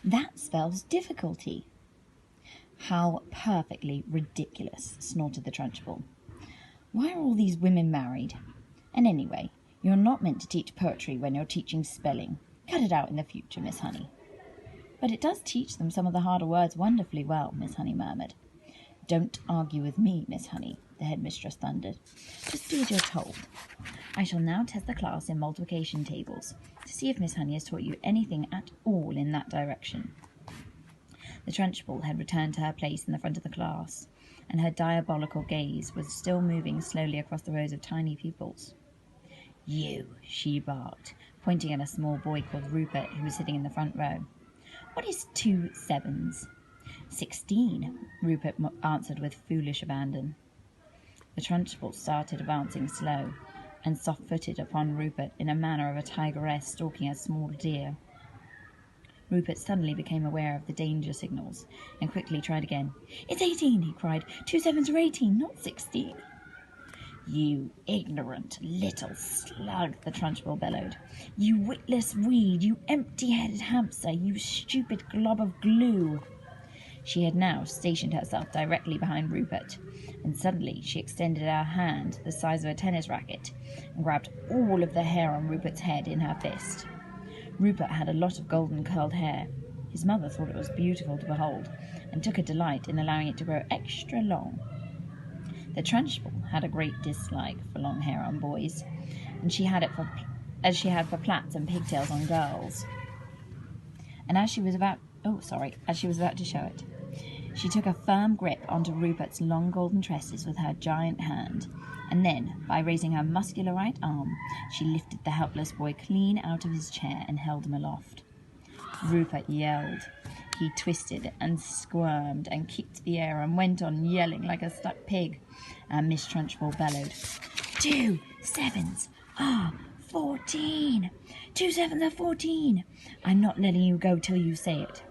That spells difficulty." "How perfectly ridiculous," snorted the Trunchbull. "Why are all these women married? And anyway, you're not meant to teach poetry when you're teaching spelling. Cut it out in the future, Miss Honey." "But it does teach them some of the harder words wonderfully well," Miss Honey murmured. "Don't argue with me, Miss Honey," the headmistress thundered. "Just do as you're told. I shall now test the class in multiplication tables to see if Miss Honey has taught you anything at all in that direction." The Trunchbull had returned to her place in the front of the class, and her diabolical gaze was still moving slowly across the rows of tiny pupils. "You," she barked, pointing at a small boy called Rupert who was sitting in the front row. "What is 2 sevens?" 16, Rupert answered with foolish abandon. The Trunchbull started advancing slow and soft-footed upon Rupert in a manner of a tigress stalking a small deer. Rupert suddenly became aware of the danger signals and quickly tried again. "It's 18, he cried. 2 sevens are 18, not 16. "You ignorant little slug," the Trunchbull bellowed. "You witless weed, you empty-headed hamster, you stupid glob of glue." She had now stationed herself directly behind Rupert, and suddenly she extended her hand the size of a tennis racket and grabbed all of the hair on Rupert's head in her fist. Rupert had a lot of golden curled hair. His mother thought it was beautiful to behold, and took a delight in allowing it to grow extra long. The Trunchbull had a great dislike for long hair on boys, and she had for plaits and pigtails on girls. And as she was about to show it, she took a firm grip onto Rupert's long golden tresses with her giant hand, and then, by raising her muscular right arm, she lifted the helpless boy clean out of his chair and held him aloft. Rupert yelled. He twisted and squirmed and kicked the air and went on yelling like a stuck pig, and Miss Trunchbull bellowed, 2 sevens are 14! 2 sevens are 14! I'm not letting you go till you say it."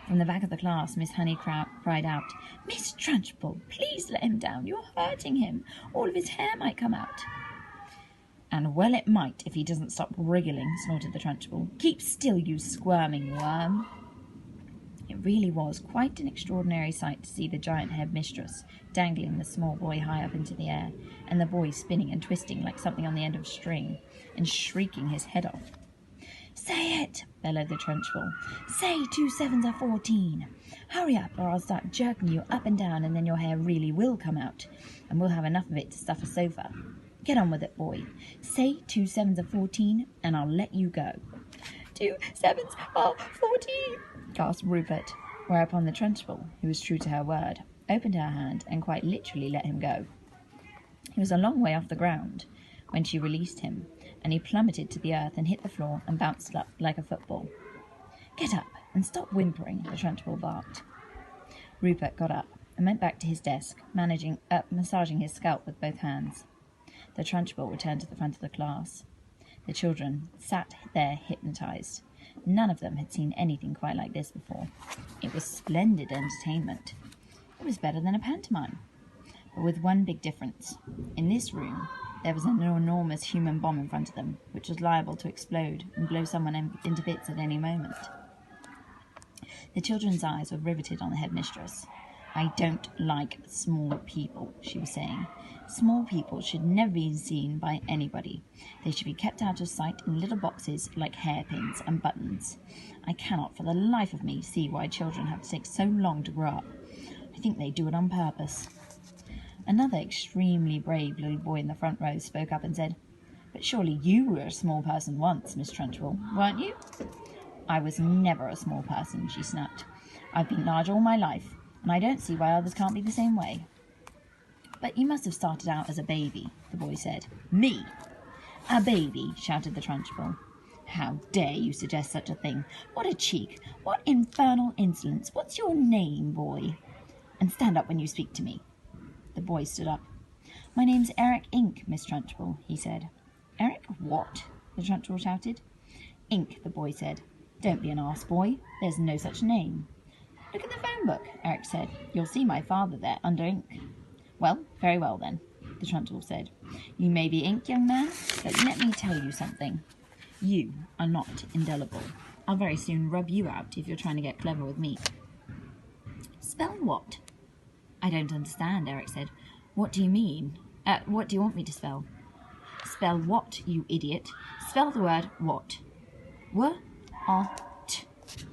From the back of the class, Miss Honey cried out, "Miss Trunchbull, please let him down. You're hurting him. All of his hair might come out." "And well it might if he doesn't stop wriggling," snorted the Trunchbull. "Keep still, you squirming worm." It really was quite an extraordinary sight to see the giant headmistress dangling the small boy high up into the air, and the boy spinning and twisting like something on the end of string, and shrieking his head off. "Say it," bellowed the Trunchbull. "Say 2 sevens are 14. Hurry up, or I'll start jerking you up and down, and then your hair really will come out, and we'll have enough of it to stuff a sofa. Get on with it, boy. Say 2 sevens are 14, and I'll let you go." 2 sevens are 14, gasped Rupert, whereupon the Trunchbull, who was true to her word, opened her hand and quite literally let him go. He was a long way off the ground when she released him, and he plummeted to the earth and hit the floor and bounced up like a football. "Get up and stop whimpering," the Trunchbull barked. Rupert got up and went back to his desk, massaging his scalp with both hands. The Trunchbull returned to the front of the class. The children sat there hypnotized. None of them had seen anything quite like this before. It was splendid entertainment. It was better than a pantomime, but with one big difference. In this room, there was an enormous human bomb in front of them, which was liable to explode and blow someone into bits at any moment. The children's eyes were riveted on the headmistress. "I don't like small people," she was saying. "Small people should never be seen by anybody. They should be kept out of sight in little boxes like hairpins and buttons. I cannot for the life of me see why children have to take so long to grow up. I think they do it on purpose." Another extremely brave little boy in the front row spoke up and said, "But surely you were a small person once, Miss Trunchbull, weren't you?" "I was never a small person," she snapped. "I've been large all my life, and I don't see why others can't be the same way." "But you must have started out as a baby," the boy said. "Me? A baby?" shouted the Trunchbull. "How dare you suggest such a thing? What a cheek! What infernal insolence! What's your name, boy? And stand up when you speak to me." The boy stood up. "My name's Eric Ink, Miss Trunchbull," he said. "Eric what?" the Trunchbull shouted. "Ink," the boy said. "Don't be an arse, boy. There's no such name." "Look in the phone book," Eric said. "You'll see my father there, under Ink." "Well, very well then," the Trunchbull said. "You may be Ink, young man, but let me tell you something. You are not indelible. I'll very soon rub you out if you're trying to get clever with me. Spell what? I don't understand, Eric said. What do you mean? What do you want me to spell? Spell what, you idiot. Spell the word what. W-O-T,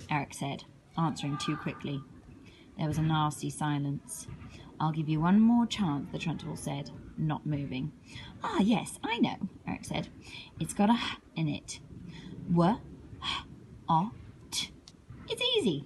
Eric said, answering too quickly. There was a nasty silence. I'll give you one more chance, the Trunchbull said, not moving. Ah, yes, I know, Eric said. It's got a H in it. W-O-T. It's easy.